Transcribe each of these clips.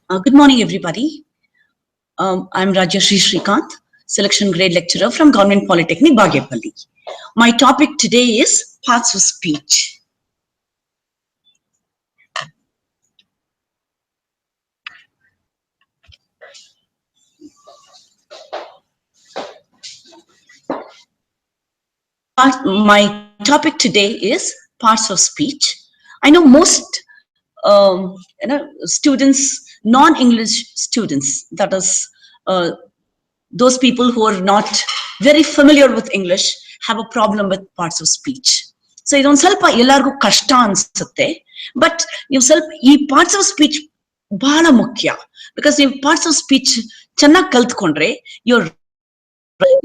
Good morning, everybody. I'm Rajashri Shrikant, selection grade lecturer from Government Polytechnic, Bagyapalli. My topic today is parts of speech. My topic today is parts of speech. I know most students, non-English students, that is, those people who are not very familiar with English have a problem with parts of speech. So ಇದೊಂದು ಸ್ವಲ್ಪ ಎಲ್ಲರಿಗೂ ಕಷ್ಟ ಅನ್ಸುತ್ತೆ, but ನೀವು ಸ್ವಲ್ಪ ಈ parts of speech ಬಹಳ ಮುಖ್ಯ. ಬಿಕಾಸ್ ನೀವು ಪಾರ್ಟ್ಸ್ ಆಫ್ ಸ್ಪೀಚ್ ಚೆನ್ನಾಗಿ ಕಲ್ತ್ಕೊಂಡ್ರೆ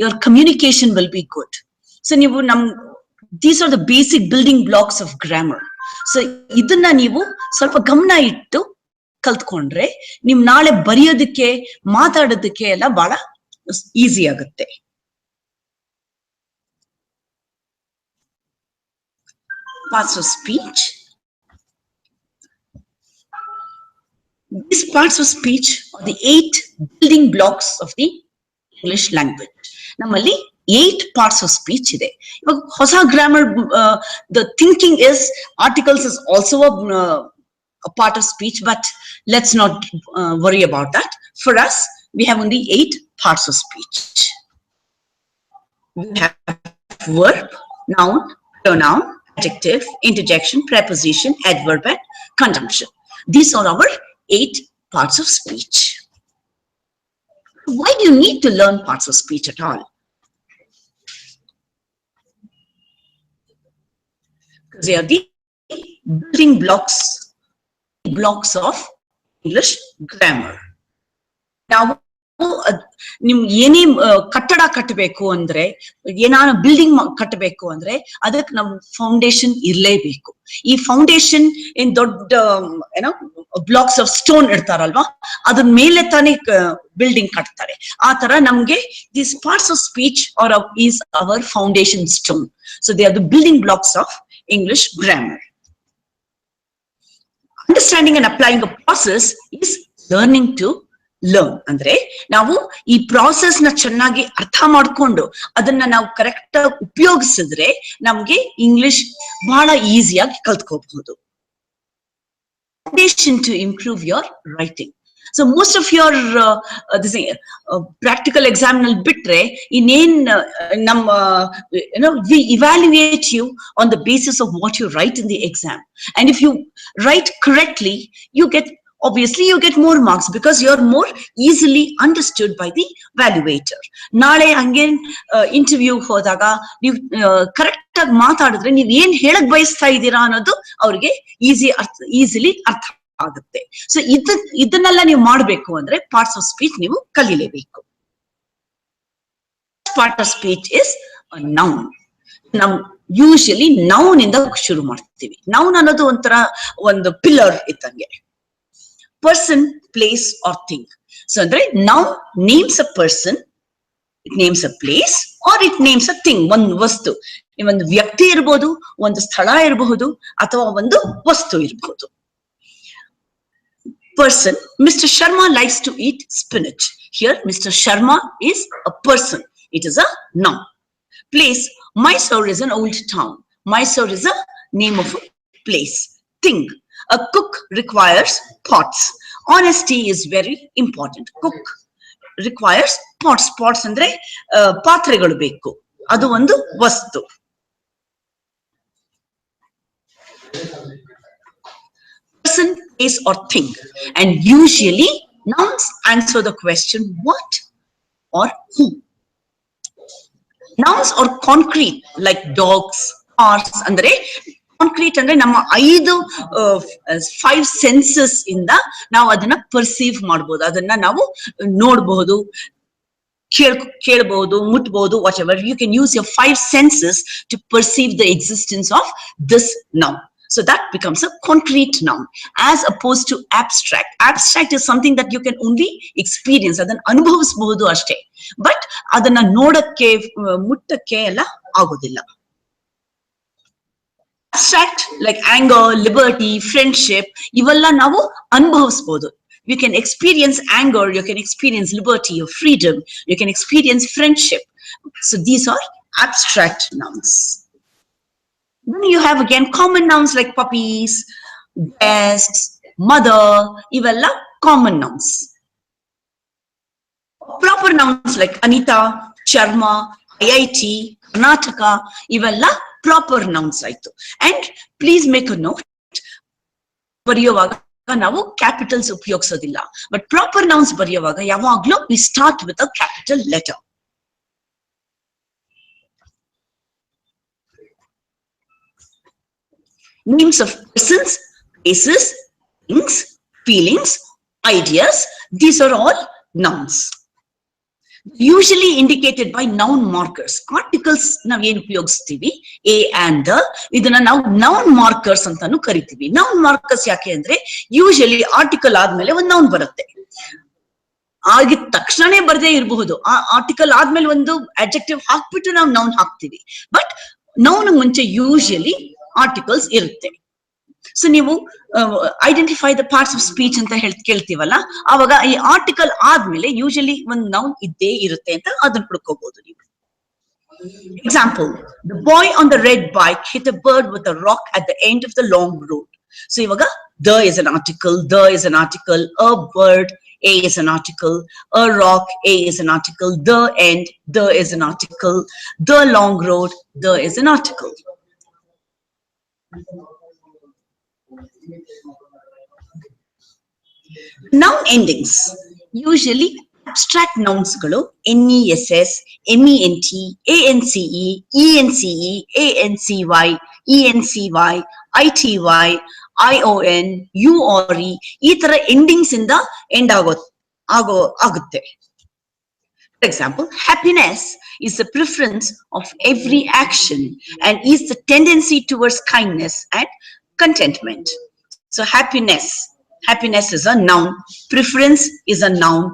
your communication will be good. So ನೀವು these are the basic building blocks of grammar. So ಇದನ್ನ ನೀವು ಸ್ವಲ್ಪ ಗಮನ ಇಟ್ಟು ಕಲ್ತ್ಕೊಂಡ್ರೆ ನೀವು ನಾಳೆ ಬರೆಯೋದಕ್ಕೆ ಮಾತಾಡೋದಕ್ಕೆ ಎಲ್ಲ ಬಹಳ ಈಸಿ ಆಗುತ್ತೆ. Parts of speech. These parts of speech are the 8 building blocks of the English language. Nammali 8 parts of speech ide. Ivaga hosa grammar, the thinking is articles is also a part of speech, but let's not worry about that. For us, we have only 8 parts of speech. We have verb, noun, pronoun, adjective, interjection, preposition, adverb, and conjunction. These are our 8 parts of speech. Why do you need to learn parts of speech at all? Because they are the building blocks of English grammar. Now, ನಿಮ್ ಏನೇ ಕಟ್ಟಡ ಕಟ್ಟಬೇಕು ಅಂದ್ರೆ, ಏನಾನ building ಕಟ್ಟಬೇಕು ಅಂದ್ರೆ ಅದಕ್ಕೆ ನಮ್ ಫೌಂಡೇಶನ್ ಇರ್ಲೇಬೇಕು. ಈ ಫೌಂಡೇಶನ್ ಏನ್ ದೊಡ್ಡ ಬ್ಲಾಕ್ಸ್ ಆಫ್ ಸ್ಟೋನ್ ಇಡ್ತಾರಲ್ವಾ, ಅದ್ರ ಮೇಲೆ ತಾನೇ ಬಿಲ್ಡಿಂಗ್ ಕಟ್ತಾರೆ. ಆ ತರ ನಮ್ಗೆ these parts of speech are is our foundation stone. So they are the building blocks of English grammar. Understanding and applying a process is learning to learn. ಅಂದ್ರೆ ನಾವು ಈ ಪ್ರಾಸೆಸ್ ನ ಚೆನ್ನಾಗಿ ಅರ್ಥ ಮಾಡ್ಕೊಂಡು ಅದನ್ನ ನಾವು ಕರೆಕ್ಟ್ ಆಗಿ ಉಪಯೋಗಿಸಿದ್ರೆ ನಮ್ಗೆ ಇಂಗ್ಲಿಷ್ ಬಹಳ ಈಸಿಯಾಗಿ ಕಲ್ತ್ಕೋಬಹುದು. Foundation to improve your writing. So most of your practical exam ನಲ್ಲಿ ಬಿಟ್ರೆ ಇನ್ನೇನ್ we evaluate you on the basis of what you write in the exam, and if you write correctly, obviously you get more marks because you're more easily understood by the evaluator. ನಾಳೆ ಹಂಗೆ interview ಹೋದಾಗ ನೀವು correct ಆಗಿ ಮಾತಾಡಿದ್ರೆ ನೀವು ಏನ್ ಹೇಳಕ್ ಬಯಸ್ತಾ ಇದ್ದೀರಾ ಅನ್ನೋದು ಅವ್ರಿಗೆ ಈಸಿಲಿ ಅರ್ಥ ಆಗುತ್ತೆ. ಸೊ ಇದನ್ನೆಲ್ಲ ನೀವು ಮಾಡ್ಬೇಕು ಅಂದ್ರೆ ಪಾರ್ಟ್ಸ್ ಆಫ್ ಸ್ಪೀಚ್ ನೀವು ಕಲೀಲೇಬೇಕು. Part of speech is noun. ನಾವು ಯೂಶಲಿ ನೌನ್ ಇಂದ ಶುರು ಮಾಡ್ತೀವಿ. ನೌನ್ ಅನ್ನೋದು ಒಂಥರ ಒಂದು ಪಿಲ್ಲರ್ ಇದ್ದಂಗೆ. Person, place, or thing. So andre noun names a person, it names a place, or it names a thing. One vastu, ಒಂದು ವ್ಯಕ್ತಿ ಇರಬಹುದು, ಒಂದು ಸ್ಥಳ ಇರಬಹುದು, ಅಥವಾ ಒಂದು ವಸ್ತು ಇರಬಹುದು. Person, Mr. Sharma likes to eat spinach. Here Mr. Sharma is a person, it is a noun. Place, Mysore is an old town. Mysore is a name of a place. Thing, a cook requires pots. Honesty is very important. Cook requires pots. Pots andre ಪಾತ್ರೆಗಳು ಬೇಕು, ಅದು ಒಂದು ವಸ್ತು. Person, place, or thing. And usually nouns answer the question what or who. Nouns are concrete like dogs, cars. Andre concrete ಅಂದ್ರೆ ನಮ್ಮ 5 census ಇಂದ ನಾವು ಅದನ್ನ ಪರ್ಸೀವ್ ಮಾಡಬಹುದು, ಅದನ್ನ ನಾವು ನೋಡಬಹುದು, ಕೇಳಬಹುದು, ಮುಟ್ಬಹುದು, whatever. You can use your 5 senses to perceive the existence of this noun. So that becomes a concrete noun as opposed to abstract. Abstract is something that you can only experience, adanna ಅನುಭವಿಸಬಹುದು ಅಷ್ಟೇ, but ಅದನ್ನ ನೋಡಕ್ಕೆ ಮುಟ್ಟಕ್ಕೆ ಎಲ್ಲ ಆಗೋದಿಲ್ಲ. Abstract like anger, liberty, friendship, ಇವೆಲ್ಲ ನಾವು ಅನುಭವಿಸಬಹುದು. You can experience anger, you can experience liberty or freedom, you can experience friendship. So these are abstract nouns. Then you have again common nouns like puppies, desks, mother, ivella common nouns. Proper nouns like Anita, Charma, IIT, Karnataka, ivella proper nouns ಆಯ್ತು. And please make a note, ಬರೆಯುವಾಗ ನಾವು capitals ಉಪಯೋಗಿಸೋದಿಲ್ಲ. But proper nouns ಬರೆಯುವಾಗ ಯಾವಾಗಲೂ we start with a capital letter. Names of persons, places, things, feelings, ideas, these are all nouns. Usually indicated by noun markers. Articles ನಾವು ಏನು ಉಪಯೋಗಿಸ್ತೀವಿ a and the, ಇದನ್ನ ನಾವು noun markers ಅಂತಾನು ಕರಿತೀವಿ. Noun markers ಯಾಕೆ ಅಂದ್ರೆ ಯೂಶಲಿ ಆರ್ಟಿಕಲ್ ಆದ್ಮೇಲೆ ಒಂದು noun ಬರುತ್ತೆ. ಆಗಿದ ತಕ್ಷಣನೇ ಬರದೇ ಇರಬಹುದು. ಆ ಆರ್ಟಿಕಲ್ ಆದ್ಮೇಲೆ ಒಂದು adjective ಹಾಕ್ಬಿಟ್ಟು ನಾವು noun ಹಾಕ್ತೀವಿ. ಬಟ್ noun ಮುಂಚೆ ಯೂಶಲಿ ಆರ್ಟಿಕಲ್ಸ್ ಇರುತ್ತೆ. ಸೊ ನೀವು identify the parts of speech ಅಂತ ಕೇಳ್ತೀವಲ್ಲ, ಅವಾಗ ಈ ಆರ್ಟಿಕಲ್ ಆದ್ಮೇಲೆ ಯೂಶಲಿ ಒಂದು ನೌನ್ ಇದ್ದೇ ಇರುತ್ತೆ ಅಂತ ಅದನ್ನ ಹುಡ್ಕೋಬಹುದು ನೀವು. Example, the boy on the red bike hit a bird with a rock at the end of the long road. So ಇವಾಗ the is an article, the is an article, a bird, a is an article, a rock, a is an article, the end, the is an article, the long road, the is an article. Noun endings, usually abstract nouns ಗಳು NESS, MENT, ANCE, ENCE, ANCY, ENCY, ITY, ION, URE ಈ ತರ endings ಇಂದ end ಆಗುತ್ತೆ. For example, happiness is the preference of every action and is the tendency towards kindness and contentment. So happiness is a noun, preference is a noun,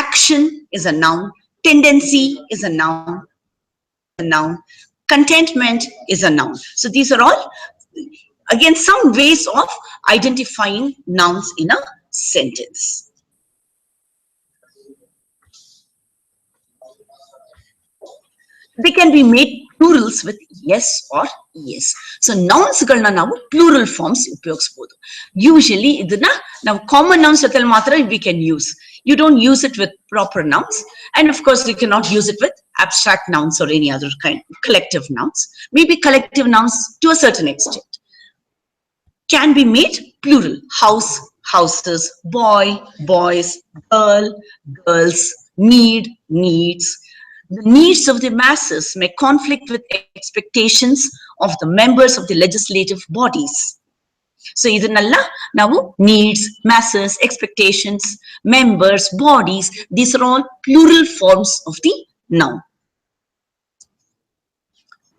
action is a noun, tendency is a noun, contentment is a noun. So these are all again some ways of identifying nouns in a sentence. They can be made plurals with yes or yes. So nouns galna ನಾವು plural forms ಉಪಯೋಗಿಸಬಹುದು. Usually ಇದನ್ನ ನಾವು common nouns ಜೊತೆಲಿ ಮಾತ್ರ we can use. You don't use it with proper nouns, and of course you cannot use it with abstract nouns or any other kind collective nouns. Maybe collective nouns to a certain extent can be made plural. House, houses, boy, boys, girl, girls, need, needs. The needs of the masses may conflict with expectations of the members of the legislative bodies. So idannalla navu needs, masses, expectations, members, bodies, these are all plural forms of the noun.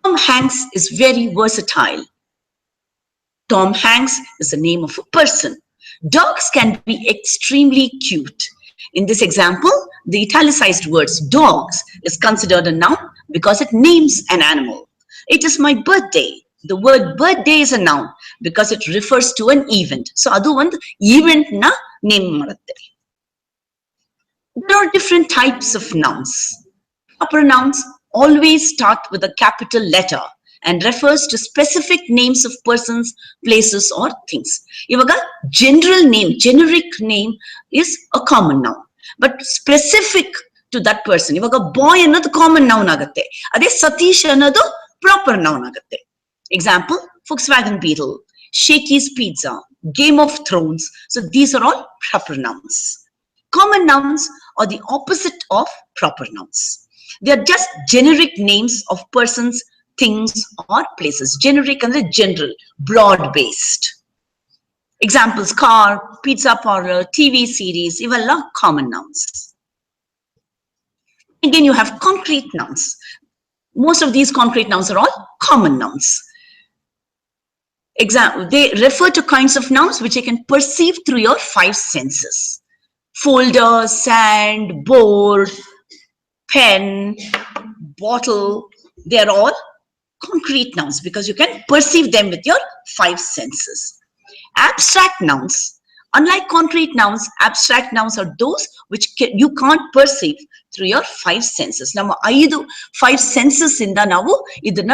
Tom Hanks is very versatile. Tom Hanks is the name of a person. Dogs can be extremely cute. In this example, the italicized words dogs is considered a noun because it names an animal. It is my birthday. The word birthday is a noun because it refers to an event. So adu one event na name madutte. There are different types of nouns. Proper nouns always start with a capital letter and refers to specific names of persons, places or things. Ivaga general name, generic name is a common noun, but specific to that person. Ivaga boy annadu common noun agutte, ade Satish annadu proper noun agutte. Example, Volkswagen Beetle, Shakey's Pizza, Game of Thrones. So these are all proper nouns. Common nouns are the opposite of proper nouns. They are just generic names of persons, things or places. Generic and general, broad based. Examples, car, pizza parlor, TV series, ivella common nouns. Again, you have concrete nouns. Most of these concrete nouns are all common nouns. They refer to kinds of nouns which you can perceive through your five senses. Folder, sand, board, pen, bottle, they are all concrete nouns because you can perceive them with your five senses. Abstract nouns Unlike concrete nouns, abstract nouns are those which you can't perceive through your five senses. ನಮ್ಮ 5 senses ಇಂದ ನಾವು ಇದನ್ನ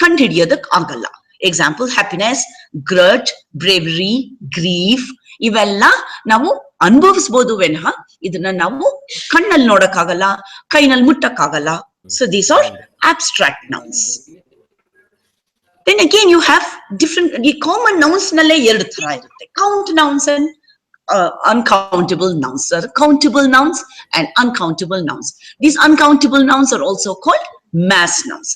ಕಂಡುಹಿಡಿಯೋದಕ್ಕೆ ಆಗಲ್ಲ. Example happiness, grit, bravery, grief ಇವೆಲ್ಲ ನಾವು ಅನುಭವಿಸಬಹುದು ವಿನಃ ಇದನ್ನ ನಾವು ಕಣ್ಣಲ್ಲಿ ನೋಡಕ್ಕಾಗಲ್ಲ, ಕೈನಲ್ಲಿ ಮುಟ್ಟಕ್ಕಾಗಲ್ಲ. So these are abstract nouns. Then again you have different, the common nouns nalle ಎರಡು ತರ ಇರುತ್ತೆ. Count nouns and uncountable nouns. There are countable nouns and uncountable nouns. These uncountable nouns are also called mass nouns.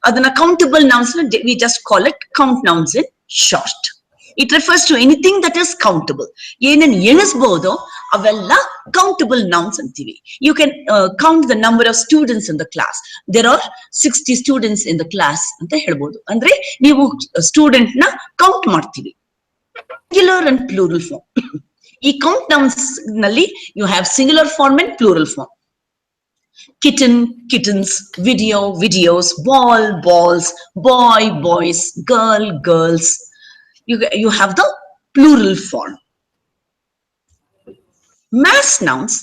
Adana countable nouns we just call it count nouns in short. It refers to anything that is countable. Enen enisbodo avella countable nouns antivi. You can count the number of students in the class. There are 60 students in the class anta helbodu. Andre neevu student na count martivi. Singular and plural form. Ee count nouns nalli you have singular form and plural form. Kitten, kittens, video, videos, ball, balls, boy, boys, girl, girls. You have the plural form. Mass nouns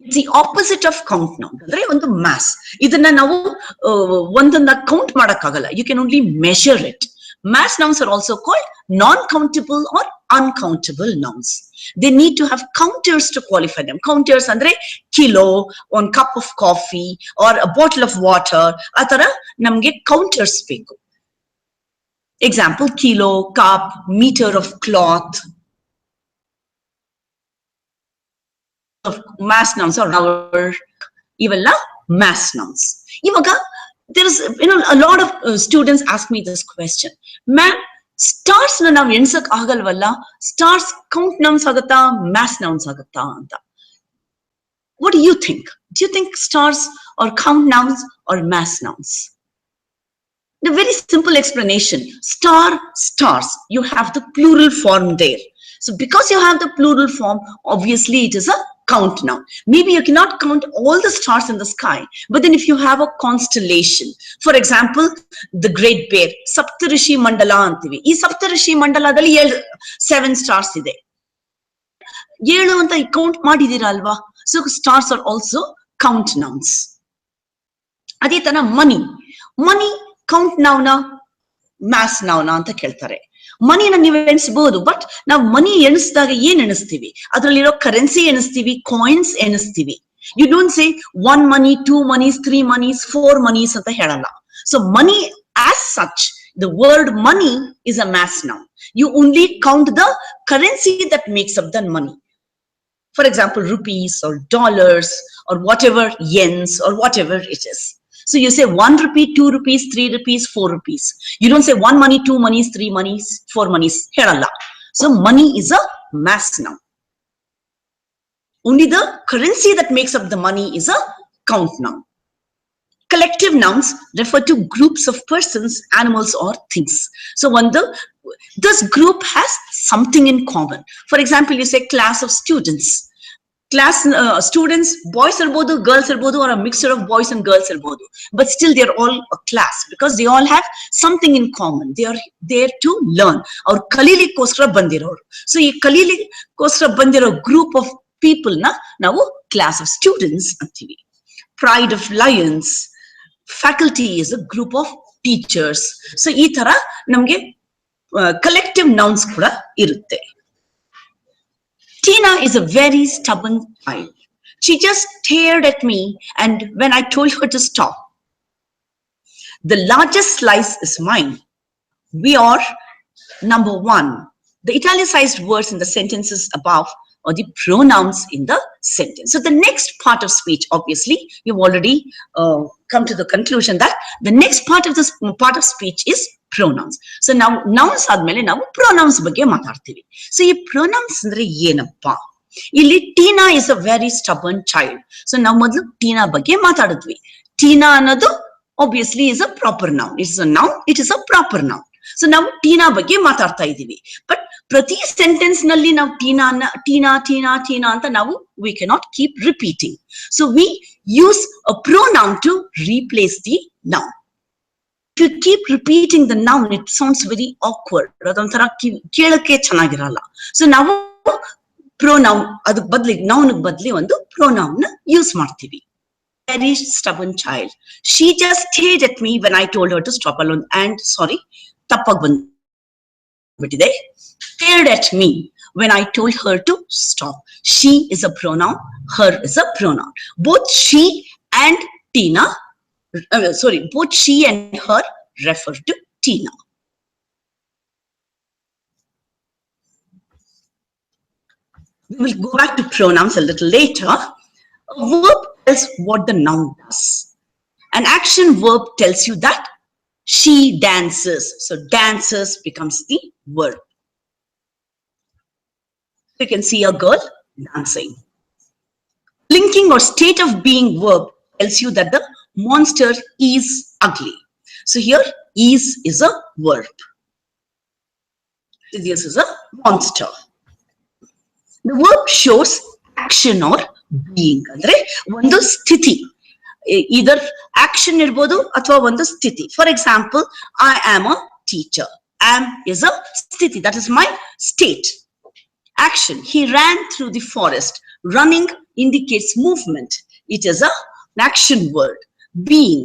is the opposite of count noun. Andre ಒಂದು mass. ಇದನ್ನ ನಾವು ಒಂದನ್ನ count ಮಾಡಕ್ಕಾಗಲ್ಲ. You can only measure it. Mass nouns are also called non-countable or uncountable nouns. They need to have counters to qualify them. Counters andre kilo, 1 cup of coffee or a bottle of water. Atara namge counters ಬೇಕು. Example, kilo, cup, meter of cloth. Of mass nouns or hour, ಇವಲ್ಲ mass nouns. Ivaga there is, a lot of students ask me this question. Ma'am, stars na ನಾವು ಎಣ್ಸಕ್ ಆಗಲ್ವಲ್ಲ, stars count nouns ಆಗತ್ತಾ, mass nouns ಆಗತ್ತಾ ಅಂತ. What do you think? Do you think stars are count nouns or mass nouns? The very simple explanation. Star, stars. You have the plural form there. So because you have the plural form, obviously it is a count noun. Maybe you cannot count all the stars in the sky, but then if you have a constellation, for example, the Great Bear, Saptarishi Mandala antivi. Ee Saptarishi Mandaladalli 7 stars ide. 7 anta count madidira alva. So stars are also count nouns. Adhe tana money. Money count noun, mass noun anta keltare. ಮನಿನ ನೀವು ಎಣಿಸಬಹುದು, but ನಾವು ಮನಿ ಎಣಿಸಿದಾಗ ಏನ್ ಎಣಿಸ್ತೀವಿ? ಅದರಲ್ಲಿರೋ currency ಎಣಿಸ್ತೀವಿ, coins ಎಣಿಸ್ತೀವಿ. You don't say 1 money, 2 monies, 3 monies, 4 monies ಅಂತ ಹೇಳಲ್ಲ. So money as such, the word money is a mass noun. You only count the currency that makes up the money. For example, rupees or dollars or whatever, yens or whatever it is. So you say 1 rupee, 2 rupees, 3 rupees, 4 rupees. You don't say 1 money, 2 monies, 3 monies, 4 monies. Heralla. So money is a mass noun. Only the currency that makes up the money is a count noun. Collective nouns refer to groups of persons, animals, or things. So when this group has something in common. For example, you say class of students. Class students, boys irbodu, girls irbodu, or a mixture of boys and girls irbodu, but still they are all a class because they all have something in common. They are there to learn or kalilikoskara bandiroru. So ee kalilikoskara bandiro group of people na ನಾವು class of students antivi. Pride of lions, faculty is a group of teachers. So ee tara namge collective nouns kuda irutte. Tina is a very stubborn child. She just stared at me, and when I told her to stop, the largest slice is mine. We are number 1. The italicized words in the sentences above are the pronouns in the sentence. So the next part of speech, obviously, you've already come to the conclusion that the next part of this part of speech is pronouns. So now nouns ಆದ್ಮೇಲೆ ನಾವು pronouns ಬಗ್ಗೆ ಮಾತಾಡ್ತೀವಿ. So ಈ pronouns ಅಂದ್ರೆ ಏನಪ್ಪಾ? ಇಲ್ಲಿ Tina is a very stubborn child. So ನಾವು ಮೊದಲು Tina ಬಗ್ಗೆ ಮಾತಾಡಿದ್ವಿ. Tina ಅನ್ನೋದು obviously is a proper noun. It is a noun. It is a proper noun. So ನಾವು Tina ಬಗ್ಗೆ ಮಾತಾಡ್ತಾ ಇದ್ದೀವಿ. But ಪ್ರತಿ ಸೆಂಟೆನ್ಸ್ ನಲ್ಲಿ ನಾವು Tina ಅಂತ ನಾವು we cannot keep repeating. So we use a pronoun to replace the noun. if you keep repeating the noun, it sounds very awkward. So now pronoun, noun pronoun use martivi. Very stubborn child. She just stared at me when I told her to stop alone. And sorry, stared at me when I told her to stop. She is a pronoun, her is a pronoun. Both she and Tina, both she and her refer to Tina. We will go back to pronouns a little later. A verb tells what the noun does. An action verb tells you that she dances. So dances becomes the verb. You can see a girl dancing. Linking or state of being verb tells you that the monster is ugly. So here is a verb. This is a monster. The verb shows action or being. Andre ಒಂದು ಸ್ಥಿತಿ. Either action ಇರಬಹುದು ಅಥವಾ ಒಂದು ಸ್ಥಿತಿ. For example, I am a teacher. Am is a ಸ್ಥಿತಿ. That is my state. Action. He ran through the forest. Running indicates movement. It is an action word. Being.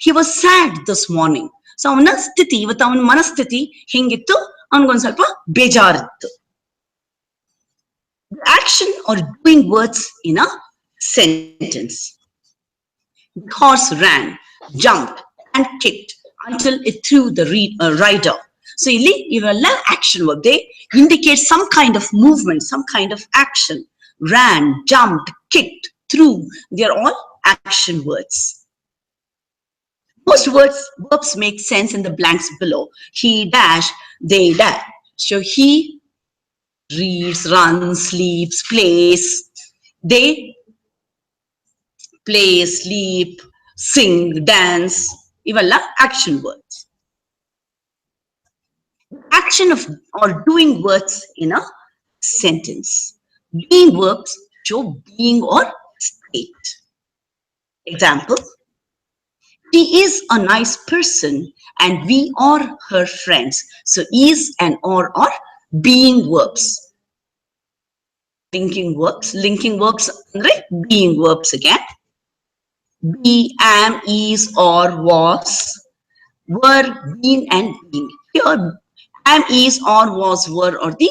He was sad this morning. So ಅವನ ಸ್ಥಿತಿ, ಇವತ್ತು ಅವನ ಮನಸ್ಥಿತಿ ಹೆಂಗಿತ್ತು, ಅವನಿಗೊಂದು ಸ್ವಲ್ಪ ಬೇಜಾರಿತ್ತು. Action or doing words in a sentence. The horse ran, jumped, and kicked until it threw the rider. So, iವೆಲ್ಲ action verb. They indicate some kind of movement, some kind of action. Ran, jumped, kicked, threw. They are all action words. Most verbs make sense in the blanks below. He dash, they dash. So he reads, runs, sleeps, plays. They play, sleep, sing, dance. Ivalla action words. Action of or doing words in a sentence. Being verbs show being or state. Example. She is a nice person and we are her friends. So is and are being verbs. Linking verbs andre being verbs again. Be, am, is, or, was, were, been, and being. Here, am, is, or, was, were are the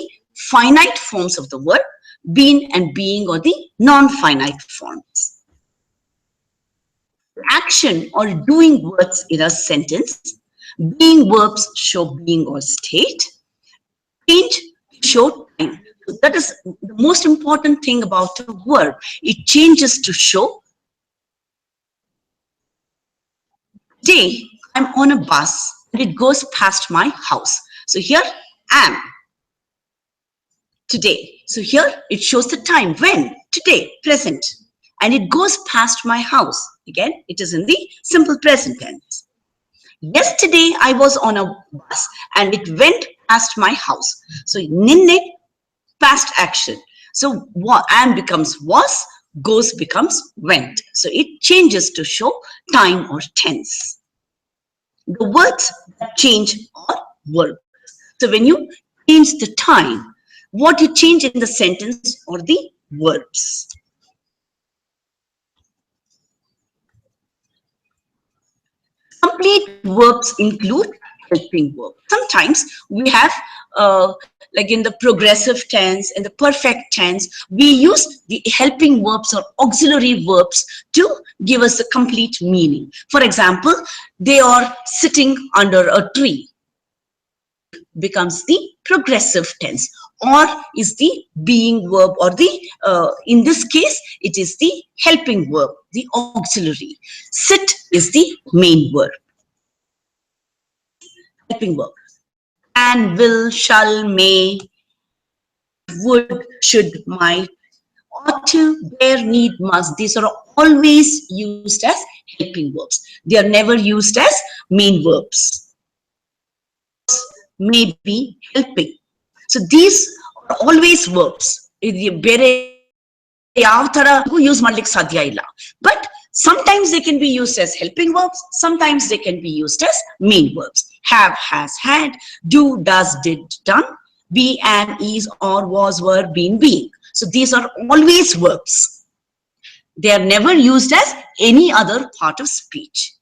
finite forms of the word. Been and being are the non-finite forms. Action or doing words in a sentence. Being verbs show being or state. Change show time. So that is the most important thing about a verb. It changes to show. Today, I'm on a bus and it goes past my house. So here, am. Today. So here, it shows the time. When? Today, present. And it goes past my house. Again, it is in the simple present tense. Yesterday, I was on a bus and it went past my house. So, ninne, past action. So, am becomes was, goes becomes went. So, it changes to show time or tense. The words that change are verbs. So, when you change the time, what you change in the sentence are the verbs. Complete verbs include helping verbs. Sometimes we have, like in the progressive tense, in the perfect tense, we use the helping verbs or auxiliary verbs to give us the complete meaning. For example, they are sitting under a tree. Becomes the progressive tense, or is the being verb, or the in this case it is the helping verb, the auxiliary. Sit is the main verb. Helping verb. Can, will, shall, may, would, should, might, ought to, dare, need, must. These are always used as helping verbs. They are never used as main verbs. May be helping. So these are always verbs. ಬೇರೆ ಯಾವ ತರ use ಮಾಡ್ಲಿಕ್ಕೆ ಸಾಧ್ಯ ಇಲ್ಲ. But Sometimes they can be used as helping verbs. Sometimes they can be used as main verbs. Have, has, had, do, does, did, done, be, am, is, or, was, were, been, being. So these are always verbs. They are never used as any other part of speech.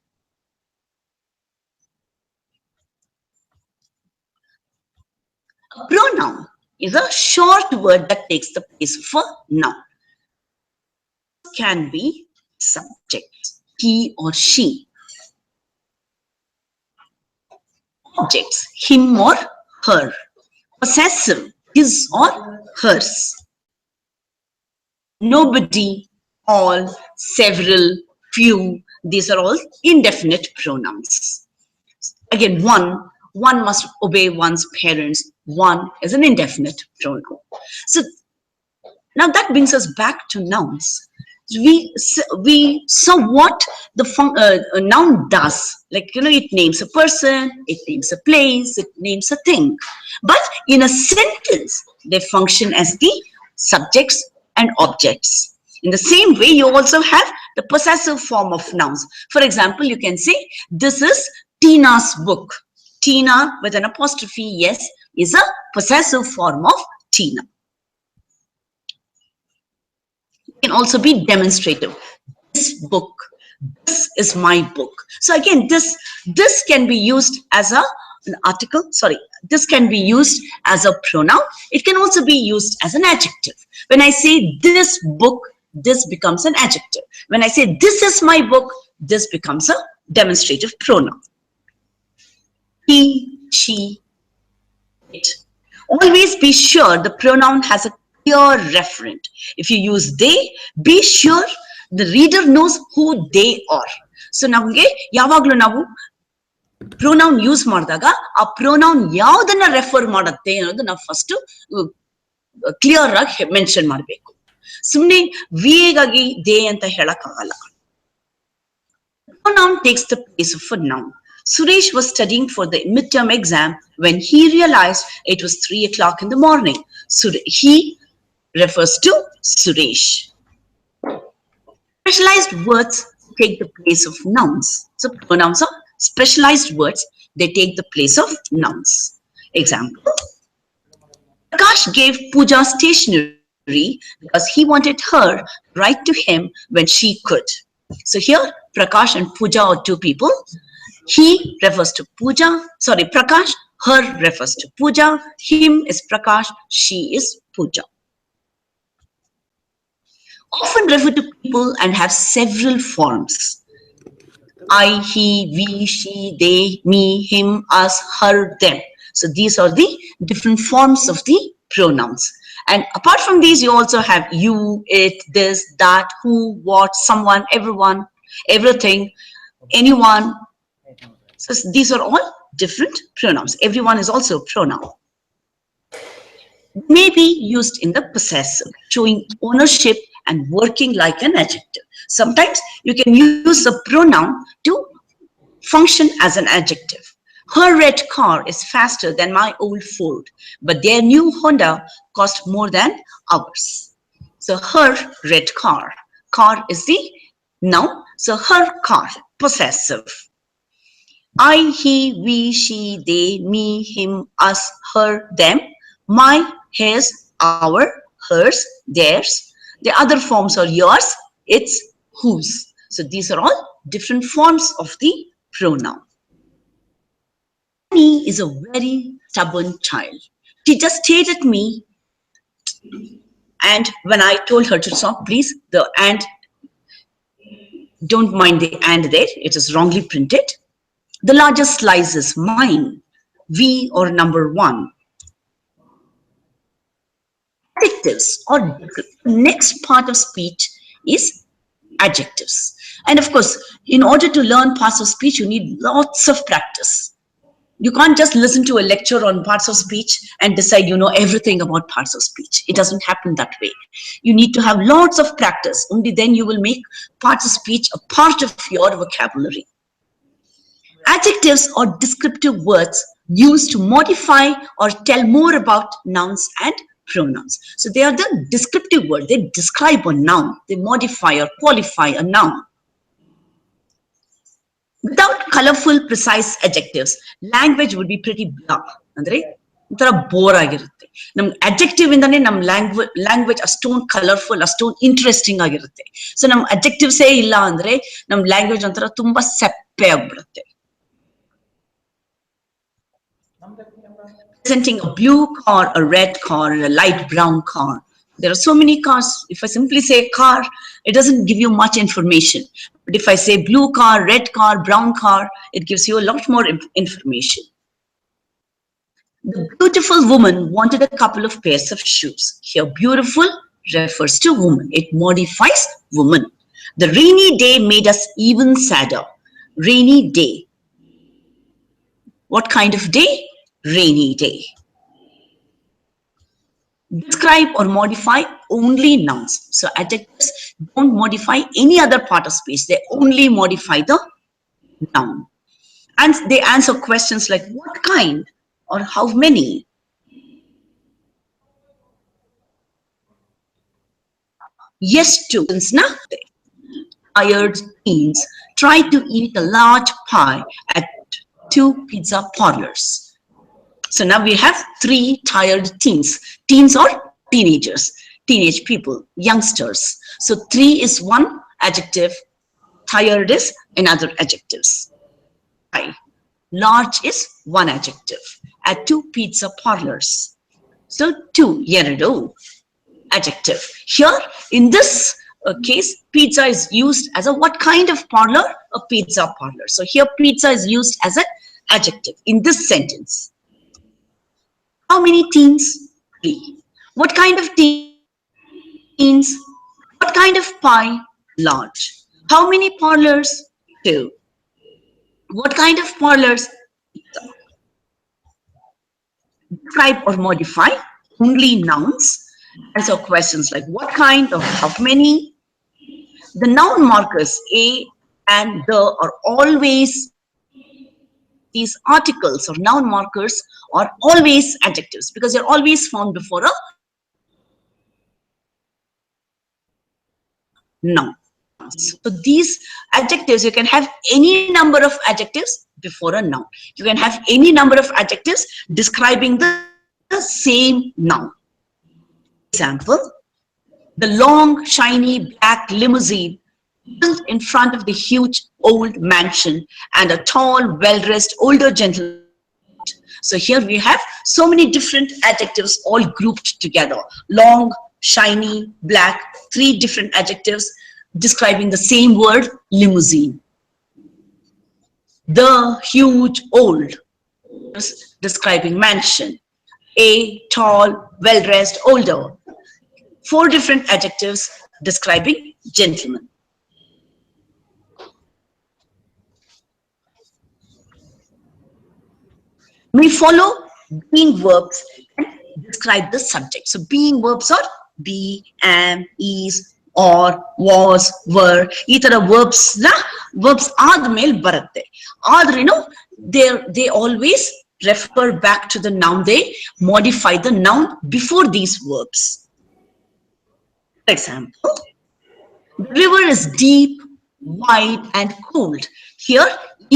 A pronoun is a short word that takes the place of a noun. Can be subject, he or she. Objects, him or her. Possessive, his or hers. Nobody, all, several, few. These are all indefinite pronouns. Again, one must obey one's parents. One is an indefinite pronoun. So now that brings us back to nouns. We saw what the a noun does. Like, it names a person, it names a place, it names a thing. But in a sentence, they function as the subjects and objects. In the same way, you also have the possessive form of nouns. For example, you can say, this is Tina's book. Tina with an apostrophe, yes, is a possessive form of Tina. It can also be demonstrative. This book, this is my book. So again, this can be used as an article. Sorry, this can be used as a pronoun. It can also be used as an adjective. When I say this book, this becomes an adjective. When I say this is my book, this becomes a demonstrative pronoun. He, she, it. Always be sure the pronoun has a clear referent. If you use they, be sure the reader knows who they are. So nಮಗೆ ಯಾವಾಗಲೂ ನಾವು pronoun use ಮಾಡಿದಾಗ ಆ pronoun ಯಾವುದನ್ನ refer ಮಾಡುತ್ತೆ ಅನ್ನೋದು ನಾವು first clear ಆಗಿ mention ಮಾಡಬೇಕು. ಸುಮ್ಮನೆ vague ಆಗಿ they ಅಂತ ಹೇಳಕ್ ಆಗಲ್ಲ. Pronoun takes the place of a noun. Suresh was studying for the midterm exam when he realized it was 3 o'clock in the morning. So he refers to Suresh. Specialized words take the place of nouns. So pronouns are specialized words. They take the place of nouns. Example. Prakash gave Pooja stationery because he wanted her to write to him when she could. So here, Prakash and Pooja are two people. He refers to Pooja, sorry, Prakash. Her refers to Pooja. Him is Prakash. She is Pooja. Often refer to people and have several forms. I, he, we, she, they, me, him, us, her, them. So these are the different forms of the pronouns. And apart from these, you also have you, it, this, that, who, what, someone, everyone, everything, anyone. So these are all different pronouns. Everyone is also a pronoun. May be used in the possessive, showing ownership and working like an adjective. Sometimes you can use a pronoun to function as an adjective. Her red car is faster than my old Ford, but their new Honda cost more than ours. So her red car. Car is the noun. So her car, possessive. I, he, we, she, they, me, him, us, her, them, my, his, our, hers, theirs. The other forms are yours, its, whose. So these are all different forms of the pronoun. Annie is a very stubborn child. She just stared at me, and when I told her to stop, please, the and, don't mind the and there, it is wrongly printed. The largest slice is mine, we or number one. Adjectives or next part of speech is adjectives. And of course, in order to learn parts of speech, you need lots of practice. You can't just listen to a lecture on parts of speech and decide you know everything about parts of speech. It doesn't happen that way. You need to have lots of practice. Only then you will make parts of speech a part of your vocabulary. Adjectives are descriptive words used to modify or tell more about nouns and pronouns. So they are the descriptive word. They describe a noun. They modify or qualify a noun. Without colorful, precise adjectives, language would be pretty blah. Andre ಒಂಥರ bore ಆಗಿರುತ್ತೆ. ನಮ್ adjective ಇಂದಾನೆ ನಮ್ language ಅಷ್ಟೊಂದು colourful, ಅಷ್ಟೊಂದು interesting ಆಗಿರುತ್ತೆ. So ನಮ್ ಅಡ್ಜೆಕ್ಟಿವ್ಸೇ ಇಲ್ಲ ಅಂದ್ರೆ ನಮ್ ಲ್ಯಾಂಗ್ವೇಜ್ ಒಂಥರ ತುಂಬಾ ಸಪ್ಪೆ ಆಗ್ಬಿಡುತ್ತೆ. Presenting a blue car, a red car, a light brown car. There are so many cars. If I simply say car, it doesn't give you much information. But if I say blue car, red car, brown car, it gives you a lot more information. The beautiful woman wanted a couple of pairs of shoes. Here, beautiful refers to woman. It modifies woman. The rainy day made us even sadder. Rainy day. What kind of day? Rainy day. Describe or modify only nouns. So adjectives don't modify any other part of speech. They only modify the noun. And they answer questions like what kind or how many. Yes to. Tired teens try to eat a large pie at 2 pizza parlors. So now we have 3 tired teens. Teens are teenagers, teenage people, youngsters. So 3 is one adjective, tired is another adjectives. Large is one adjective. At 2 pizza parlors. So 2, yeredu, adjective. Here in this case, pizza is used as a what kind of parlor? A pizza parlor. So here pizza is used as an adjective in this sentence. How many teens? 3. What kind of teens? What kind of pie? Large. How many parlors? 2. What kind of parlors? Describe or modify only nouns. Answer questions like what kind or how many. The noun markers a and the are always these articles or noun markers are always adjectives because they're always found before a noun. So these adjectives, you can have any number of adjectives before a noun. You can have any number of adjectives describing the same noun. Example, the long, shiny, black limousine pulled in front of the huge old mansion and a tall, well-dressed older gentleman. So here we have so many different adjectives all grouped together. Long, shiny, black, 3 different adjectives describing the same word, limousine. The huge old, describing mansion. A tall, well-dressed, older. 4 different adjectives describing gentleman. We follow being verbs and describe the subject. So being verbs are be, am, is, or, was, were. ಈ ತರ verbs ಆದ್ಮೇಲೆ ಬರುತ್ತೆ. ಆದ್ರೆ they always refer back to the noun. They modify the noun before these verbs. For example, the river is deep, wide, and cold. Here,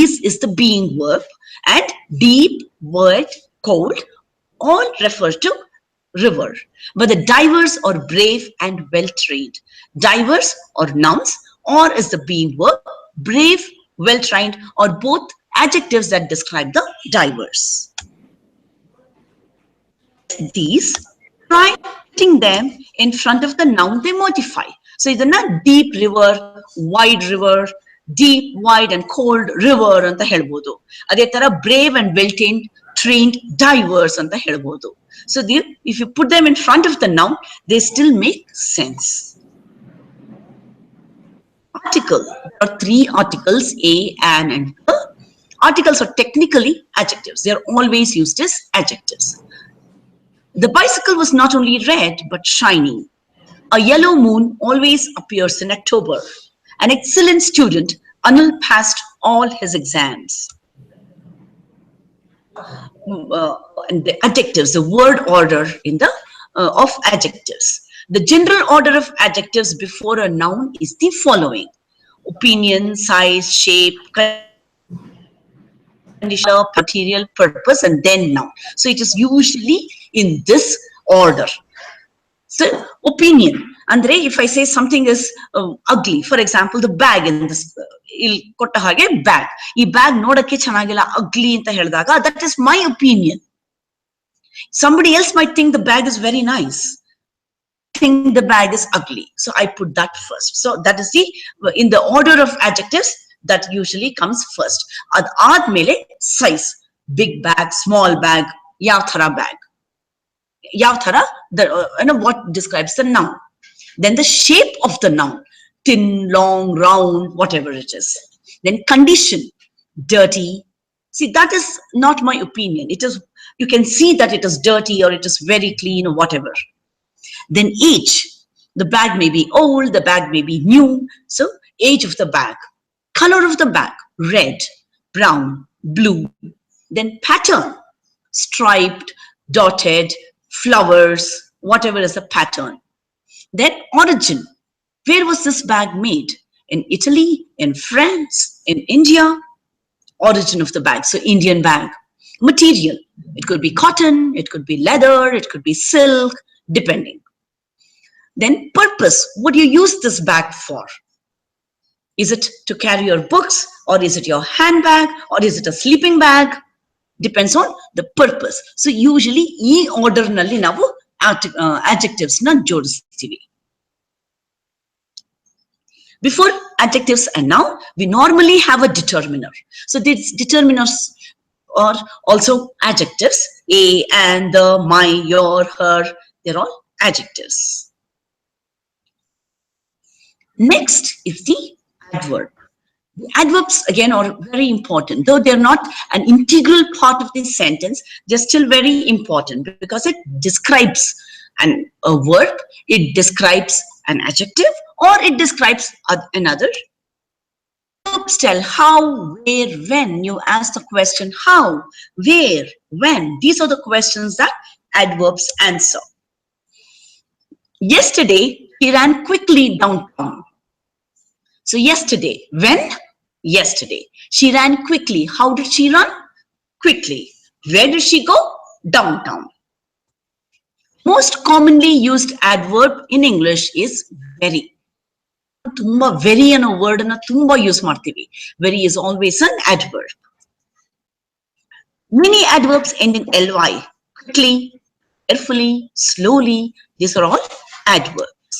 is the being verb, and deep, wide, cold all refer to river. But the divers are brave and well trained. Divers are nouns, or is the being verb. Brave, well trained are both adjectives that describe the divers. These, try putting them in front of the noun they modify. So it's not deep river, wide river, deep, wide and cold river anta helbodu. Adhe tara brave and well trained divers anta helbodu. So if you put them in front of the noun, they still make sense. Article. There are 3 articles, a, an, and the. Articles are technically adjectives. They are always used as adjectives. The bicycle was not only red, but shiny. A yellow moon always appears in October. An excellent student, Anil passed all his exams. And the adjectives, the word order in the of adjectives. The general order of adjectives before a noun is the following: opinion, size, shape, condition, material, purpose, and then noun. So it is usually in this order. So opinion. Andre, if I say something is ugly, for example, the bag in this ಕೊಟ್ಟ ಹಾಗೆ bag. ಈ bag ನೋಡಕ್ಕೆ ಚೆನ್ನಾಗಿಲ್ಲ, ugly ಅಂತ ಹೇಳಿದಾಗ, that is my opinion. Somebody else might think the bag is very nice. Think the bag is ugly. So I put that first. So that is in the order of adjectives, that usually comes first. Admele size, big bag, small bag, yav thara bag. Yav thara, what describes the noun. Then the shape of the noun, thin, long, round, whatever it is. Then condition, dirty. See, that is not my opinion. It is, you can see that it is dirty or it is very clean or whatever. Then age, the bag may be old, the bag may be new. So age of the bag. Color of the bag, red, brown, blue. Then pattern, striped, dotted, flowers, whatever is the pattern. Then origin, where was this bag made? In Italy, in France, in India. Origin of the bag, so Indian bag. Material, it could be cotton, it could be leather, it could be silk, depending. Then purpose, what do you use this bag for? Is it to carry your books, or is it your handbag, or is it a sleeping bag? Depends on the purpose. So usually ee order nalli navu adjectives na jodistive. Before adjectives and noun, we normally have a determiner. So these determiners are also adjectives. A, and, the, my, your, her, they're all adjectives. Next is the adverb. The adverbs again are very important. Though they're not an integral part of this sentence, they're still very important because it describes a verb, it describes an adjective, or it describes another. Adverbs tell how, where, when. You ask the question how, where, when. These are the questions that adverbs answer. Yesterday, he ran quickly downtown. So yesterday, when? Yesterday. She ran quickly. How did she run? Quickly. Where did she go? Downtown. Most commonly used adverb in English is very. Tumba very ಅನ್ನೋ word ಅನ್ನ ತುಂಬಾ use ಮಾಡ್ತೀವಿ. Very is always an adverb. Many adverbs end in ly. Quickly, carefully, slowly. These are all adverbs.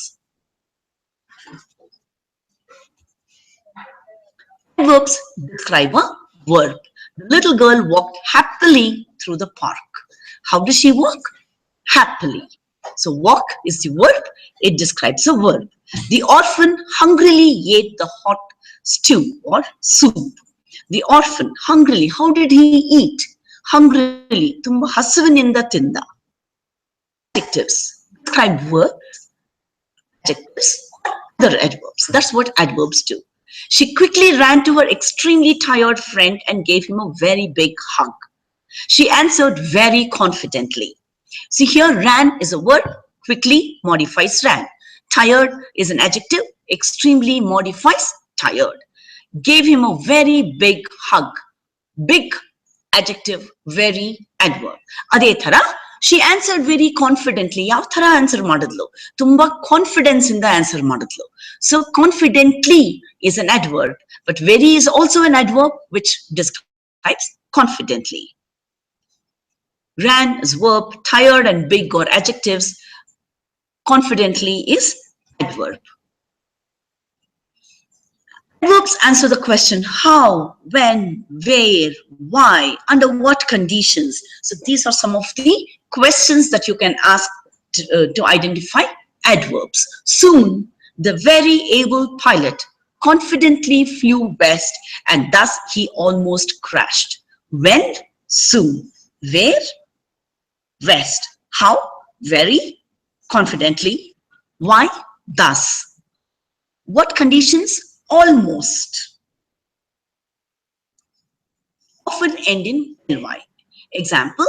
Adverbs describe a verb. The little girl walked happily through the park. How does she walk? Happily. So walk is the verb. It describes a verb. The orphan hungrily ate the hot stew or soup. The orphan hungrily. How did he eat? Hungrily. Tumba hasuvininda tinda. Adjectives describe verbs. Adjectives or other adverbs. That's what adverbs do. She quickly ran to her extremely tired friend and gave him a very big hug. She answered very confidently. See here, ran is a verb, quickly modifies ran. Tired is an adjective, extremely modifies tired. Gave him a very big hug. Big adjective, very adverb. Ade thara, she answered very confidently. Yav thara answer madidlu? Tumba confidence in the answer madidlu. So confidently is an adverb, but very is also an adverb which describes confidently. Ran is verb, tired and big or adjectives. Confidently is adverb. Adverbs answer the question how, when, where, why, under what conditions. So these are some of the questions that you can ask to identify adverbs. Soon, the very able pilot confidently flew west and thus he almost crashed. When? Soon. Where? West. How? Very confidently. Why? Thus. What conditions? Almost. Often end in ly. Example,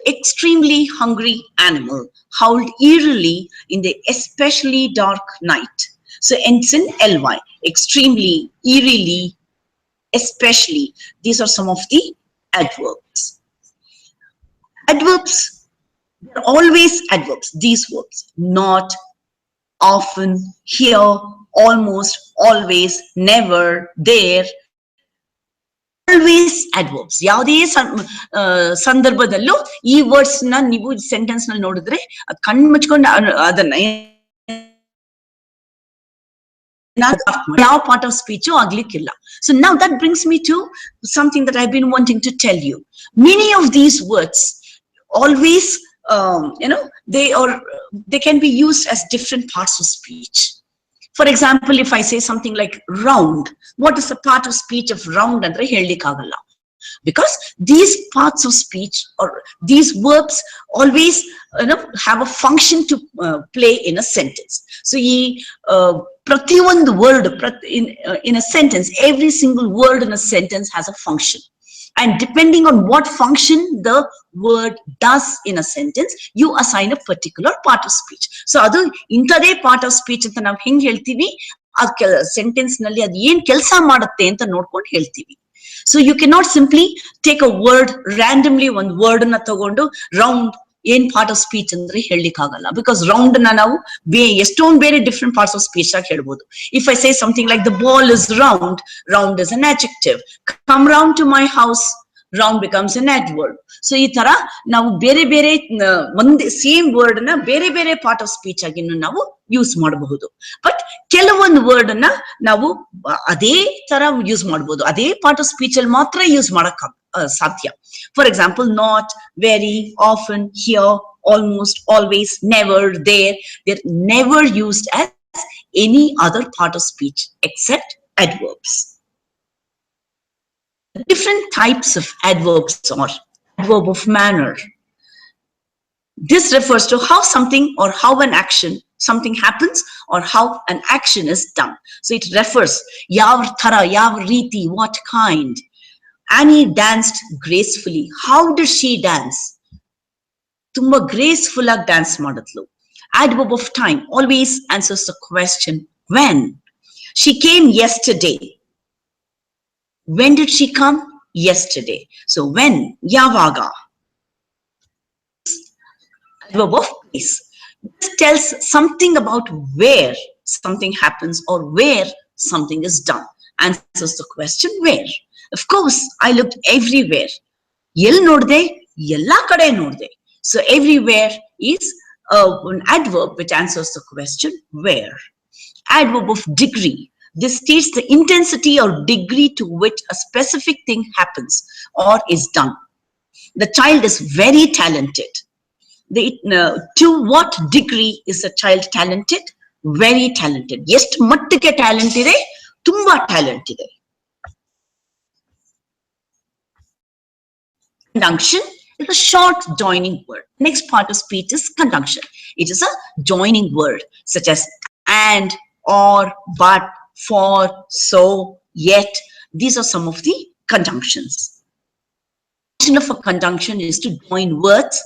extremely hungry animal howled eerily in the especially dark night. So ends in ly. Extremely, eerily, especially. These are some of the adverbs. Adverbs, they're always adverbs, these verbs. Not, often, here, almost, always, never, there. Always adverbs. ಯಾವುದೇ ಸಂದರ್ಭದಲ್ಲೂ ಈ words ನ ನೀವು sentence ನಲ್ಲಿ ನೋಡಿದ್ರೆ ಅದು ಕಣ್ಣು ಮುಚ್ಕೊಂಡು ಅದನ್ನ ಯಾವ ಪಾರ್ಟ್ ಆಫ್ ಸ್ಪೀಚ್ ಆಗ್ಲಿಕ್ಕಿಲ್ಲ. So now that brings me to something that I've been wanting to tell you. Many of these words always they can be used as different parts of speech. For example, if I say something like round, what is the part of speech of round andre helikagalla? Because these parts of speech or these verbs always have a function to play in a sentence. So prathiyondu word in a sentence, every single word in a sentence has a function. And depending on what function the word does in a sentence, you assign a particular part of speech. So adu intade part of speech anta navu heng heltivi, ad sentence nalli adu yen kelsa madutte anta nodkondu heltivi. So you cannot simply take a word randomly, one word na tagondu round ಏನ್ part of speech ಅಂದ್ರೆ ಹೇಳಲಿಕ್ಕಾಗಲ್ಲ. Because round ನ ನಾವು ಎಷ್ಟೊಂದು ಬೇರೆ different parts of speech ಆಗಿ ಹೇಳ್ಬೋದು. If I say something like the ball is round, round is an adjective. Come round to my house, round becomes an adverb. So ಈ ತರ ನಾವು ಬೇರೆ ಬೇರೆ ಒಂದೇ ಸೇಮ್ ವರ್ಡ್ ನ ಬೇರೆ ಬೇರೆ ಪಾರ್ಟ್ ಆಫ್ ಸ್ಪೀಚ್ ಆಗಿ ನಾವು ಯೂಸ್ ಮಾಡಬಹುದು. ಬಟ್ ಕೆಲವೊಂದು ವರ್ಡ್ ನ ನಾವು ಅದೇ ತರ ಯೂಸ್ ಮಾಡಬಹುದು, ಅದೇ ಪಾರ್ಟ್ ಆಫ್ ಸ್ಪೀಚ್ ಅಲ್ಲಿ ಮಾತ್ರ ಯೂಸ್ ಮಾಡಕ್ ಸಾಧ್ಯ. For example, not, very, often, here, almost, always, never, there. They're never used as any other part of speech except adverbs. Different types of adverbs are adverb of manner. This refers to how something or how an action, something happens or how an action is done. So it refers yav thara, yav riti, what kind. Annie danced gracefully. How did she dance? Tumba graceful ag dance madadlu. Adverb of time always answers the question when. She came yesterday. When did she come? Yesterday. So when, yavaga. Adverb of place. This tells something about where something happens or where something is done. Answers the question where. Of course, I looked everywhere. Yell nodde, yella kade nodde. So everywhere is an adverb which answers the question where. Adverb of degree. This states the intensity or degree to which a specific thing happens or is done. The child is very talented. To what degree is the child talented? Very talented. ಎಷ್ಟು ಮಟ್ಟಿಗೆ talent ಇದೆ? ತುಂಬಾ talent ಇದೆ. Conjunction is a short joining word. Next part of speech is conjunction. It is a joining word such as and, or, but, for, so, yet. These are some of the conjunctions. The function of a conjunction is to join words,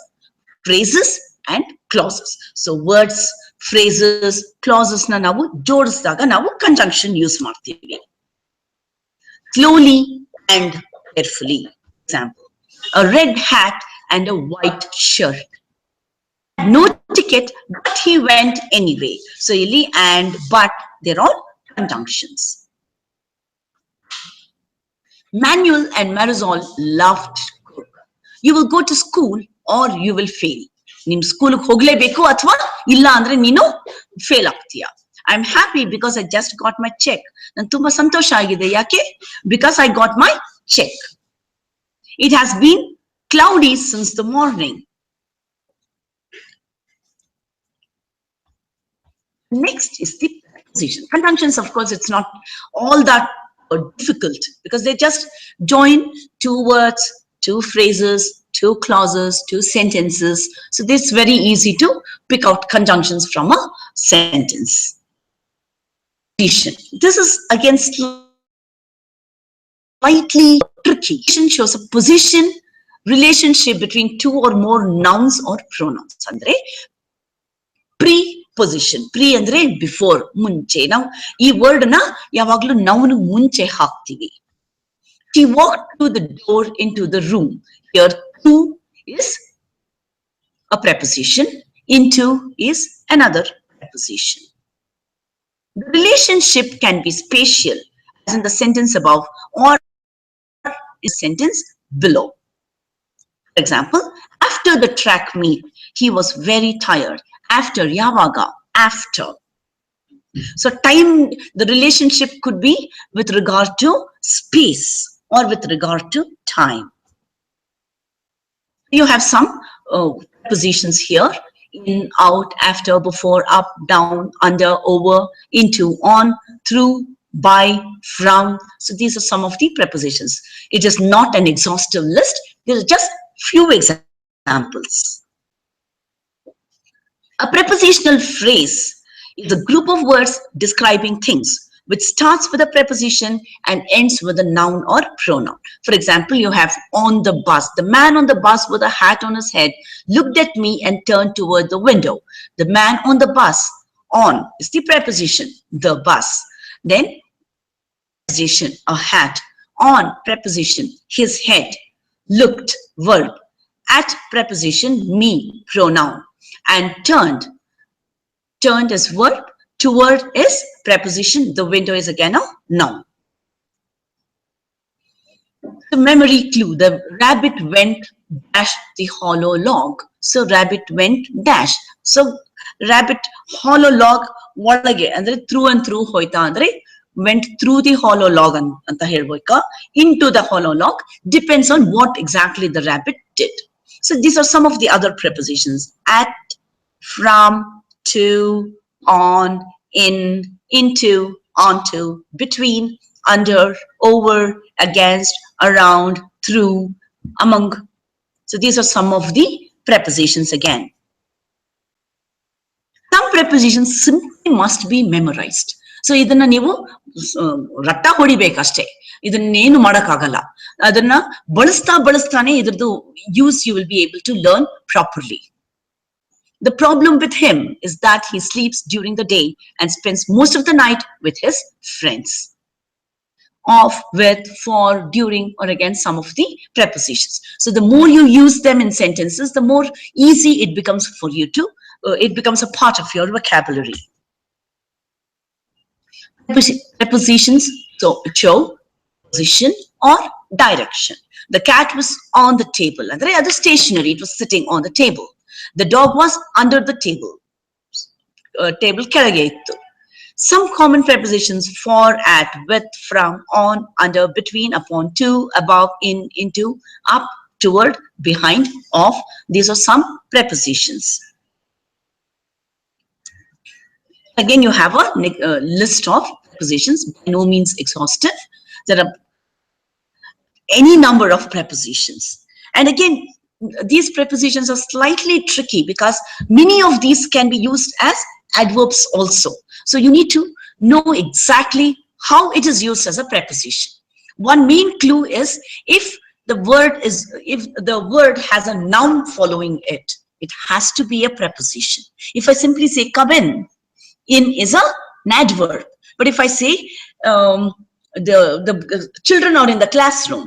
phrases and clauses. So words, phrases, clauses na ನಾವು ಜೋಡಿಸಿದಾಗ ನಾವು conjunction use ಮಾಡ್ತೀವಿ. Slowly and carefully. Example, a red hat and a white shirt. No ticket, but he went anyway. So illi and, but, they're all conjunctions. Manuel and Marisol loved cook. You will go to school or you will fail. Nim school ಹೋಗಲೇಬೇಕು ಅಥವಾ ಇಲ್ಲ ಅಂದ್ರೆ ನೀನು fail ಆಗ್ತೀಯಾ. I'm happy because I just got my check. ನಾನು ತುಂಬಾ ಸಂತೋಷ ಆಗಿದೆ. ಯಾಕೆ? Because I got my check. It has been cloudy since the morning. Next is the preposition. Conjunctions, of course, it's not all that difficult because they just join two words, two phrases, two clauses, two sentences. So it's very easy to pick out conjunctions from a sentence. This is again slightly tricky. Shows a position relationship between two or more nouns or pronouns. Andre preposition. Pre andre before, ಮುಂಚೆ. ನಾವು ಈ word ನ ಯಾವಾಗಲೂ noun ಮುಂಚೆ ಹಾಕ್ತೀವಿ. She walked through the door into the room. Here, through is a preposition, into is another preposition. The relationship can be spatial, as in the sentence above, or in the sentence below. For example, after the track meet, he was very tired. After Yavaga, after. So time, the relationship could be with regard to space or with regard to time. You have some prepositions here: in, out, after, before, up, down, under, over, into, on, through, by, from. So these are some of the prepositions. It is not an exhaustive list. There are just few examples. A prepositional phrase is a group of words describing things which starts with a preposition and ends with a noun or pronoun. For example, you have on the bus. The man on the bus with a hat on his head looked at me and turned toward the window. The man on the bus, on is the preposition, the bus. Then preposition, a hat, on preposition, his head, looked, verb, at preposition, me, pronoun, and turned is verb, toward is preposition, the window is again a noun. The memory clue: the rabbit went dash the hollow log. So rabbit went dash. So rabbit hollow log ಒಳಗೆ ಅಂದ್ರೆ through and through ಹೋಯ್ತಾ ಅಂದ್ರೆ went through the hollow log ಅಂತ ಹೇಳ್ಬೇಕಾ, into the hollow log, depends on what exactly the rabbit did. So these are some of the other prepositions: at, from, to, on, in, into, onto, between, under, over, against, around, through, among. So these are some of the prepositions again. Some prepositions simply must be memorized. So ಇದನ್ನ ನೀವು ರಟ್ಟ ಹೊಡಿಬೇಕಷ್ಟೇ, ಇದನ್ನೇನು ಮಾಡಕ್ಕಾಗಲ್ಲ. ಅದನ್ನ ಬಳಸ್ತಾನೆ ಇದ್ರದ್ದು use you will be able to learn properly. The problem with him is that he sleeps during the day and spends most of the night with his friends. Of, with, for, during, or again some of the prepositions. So the more you use them in sentences, the more easy it becomes for you to, it becomes a part of your vocabulary. Prepositions, so show, position, or direction. The cat was on the table. And the other stationary, it was sitting on the table. The dog was under the table. Table ಕೆಳಗೆ ಇತ್ತು. Some common prepositions: for, at, with, from, on, under, between, upon, to, above, in, into, up, toward, behind, of. These are some prepositions. Again, you have a list of prepositions, by no means exhaustive. There are any number of prepositions. And again, these prepositions are slightly tricky because many of these can be used as adverbs also. So you need to know exactly how it is used as a preposition. One main clue is if the word has a noun following it, it has to be a preposition. If I simply say come in is an adverb. But if I say the children are in the classroom,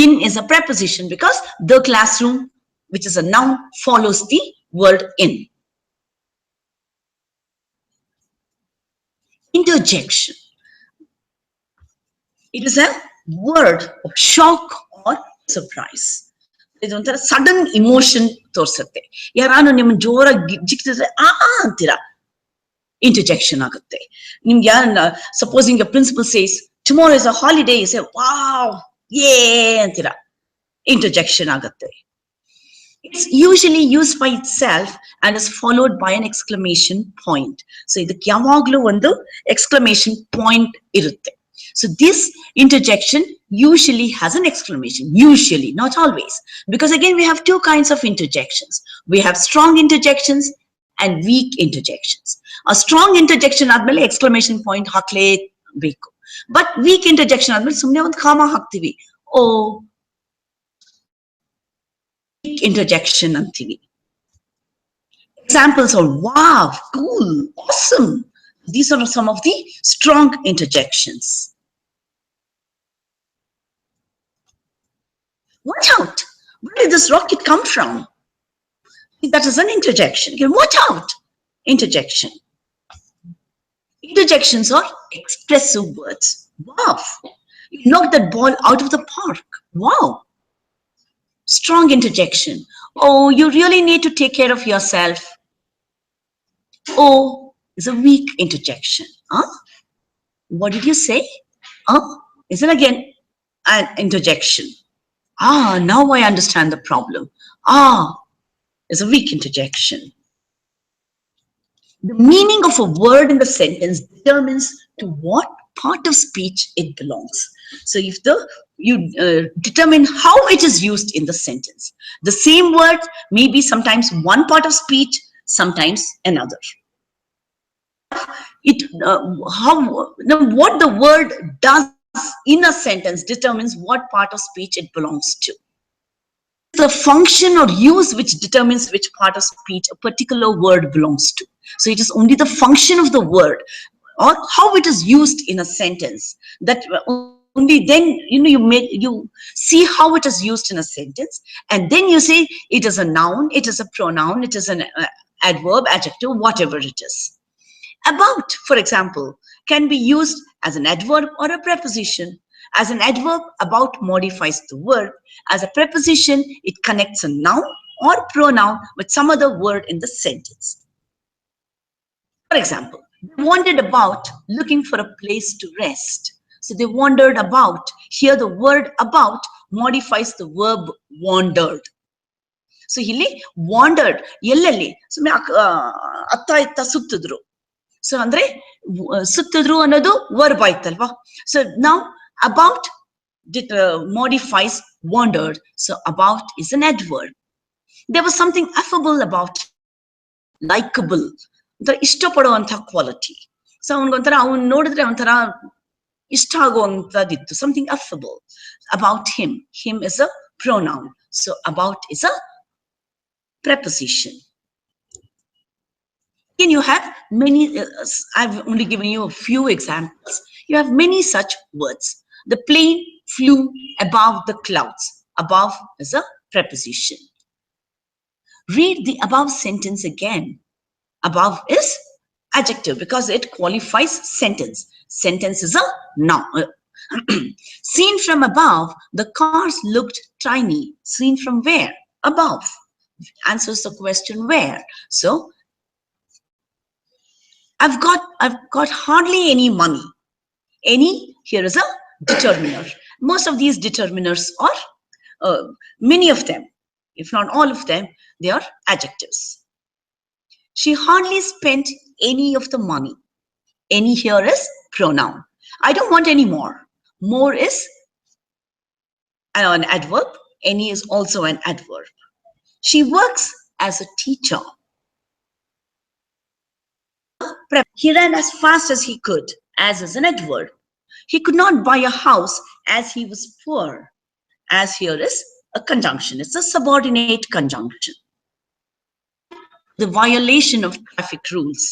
in is a preposition because the classroom, which is a noun, follows the word in. Interjection. It is a word of shock or surprise. ಇದೊಂಥರ sudden emotion ತೋರಿಸುತ್ತೆ. ಯಾರು ನಿಮ್ಮನ್ನ ಜೋರಾಗಿ ಜಿಕ್ಕಿದ್ರೆ ಅಂತೀರಾ, interjection ಆಗುತ್ತೆ. ನಿಮ್ಗೆ ಯಾರನ್ನ, supposing your principal says tomorrow is a holiday, you say wow, yay ಅಂತೀರಾ, interjection ಆಗುತ್ತೆ. It's usually used by itself and is followed by an exclamation point. So ಇದಕ್ಕೆ ಯಾವಾಗಲೂ ಒಂದು exclamation point ಇರುತ್ತೆ. So this interjection usually has an exclamation, usually, not always. Because again, we have two kinds of interjections. We have strong interjections and weak interjections. A strong interjection ಆದ್ಮೇಲೆ exclamation point ಹಾಕ್ಲೇಬೇಕು. But weak interjection ಆದ್ಮೇಲೆ ಸುಮ್ಮನೆ ಒಂದು ಕಾಮ ಹಾಕ್ತೀವಿ. Oh, weak interjection ಅಂತೀವಿ. Examples are wow, cool, awesome. These are some of the strong interjections. Watch out. Where did this rocket come from? That is an interjection. Watch out. Interjection. Interjections are expressive words. Wow. You knocked that ball out of the park. Wow. Strong interjection. Oh, you really need to take care of yourself. Oh is a weak interjection. Huh? What did you say? Huh? Is it again an interjection? Ah, now I understand the problem. Ah is a weak interjection. The meaning of a word in the sentence determines to what part of speech it belongs. So if you determine how it is used in the sentence, the same word may be sometimes one part of speech, sometimes another. What the word does in a sentence determines what part of speech it belongs to. The function or use which determines which part of speech a particular word belongs to. So it is only the function of the word or how it is used in a sentence that only then you see how it is used in a sentence, and then you say it is a noun, it is a pronoun, it is an adverb, adjective, whatever it is. About, for example, can be used as an adverb or a preposition. As an adverb, about modifies the word. As a preposition, it connects a noun or pronoun with some other word in the sentence. For example, they wandered about looking for a place to rest. So they wandered about. Here the word about modifies the verb wandered. So ಇಲ್ಲಿ wandered ಎಲ್ಲೆಲ್ಲಿ ಸುಮ್ಮನೆ ಅತ್ತ ಇತ್ತ ಸುತ್ತಿದ್ರು. So ಅಂದ್ರೆ ಸುತ್ತಿದ್ರು ಅನ್ನೋದು verb ಆಯ್ತಲ್ವಾ. So ನಾವು about modifies wandered. So about is an adverb. There was something affable about him, likable, ಒಂಥರ ಇಷ್ಟಪಡುವಂಥ ಕ್ವಾಲಿಟಿ. ಸೊ ಅವನಿಗೊಂಥರ ಅವನು ನೋಡಿದ್ರೆ ಒಂಥರ ಇಷ್ಟ ಆಗುವಂಥದ್ದಿತ್ತು. Something affable about him. Him is a pronoun. So about is a preposition. Again, you have many, I've only given you a few examples. You have many such words. The plane flew above the clouds. Above is a preposition. Read the above sentence again. Above is adjective because it qualifies sentence. Sentence is a noun. Seen from above, the cars looked tiny. Seen from where? Above. Answers the question where. So I've got hardly any money. Any, here is a determiner. Most of these determiners are, many of them, if not all of them, they are adjectives. She hardly spent any of the money. Any here is pronoun. I don't want any more. More is an adverb. Any is also an adverb. She works as a teacher. He ran as fast as he could, as is an adverb. He could not buy a house as he was poor. As here is a conjunction. It's a subordinate conjunction. The violation of traffic rules.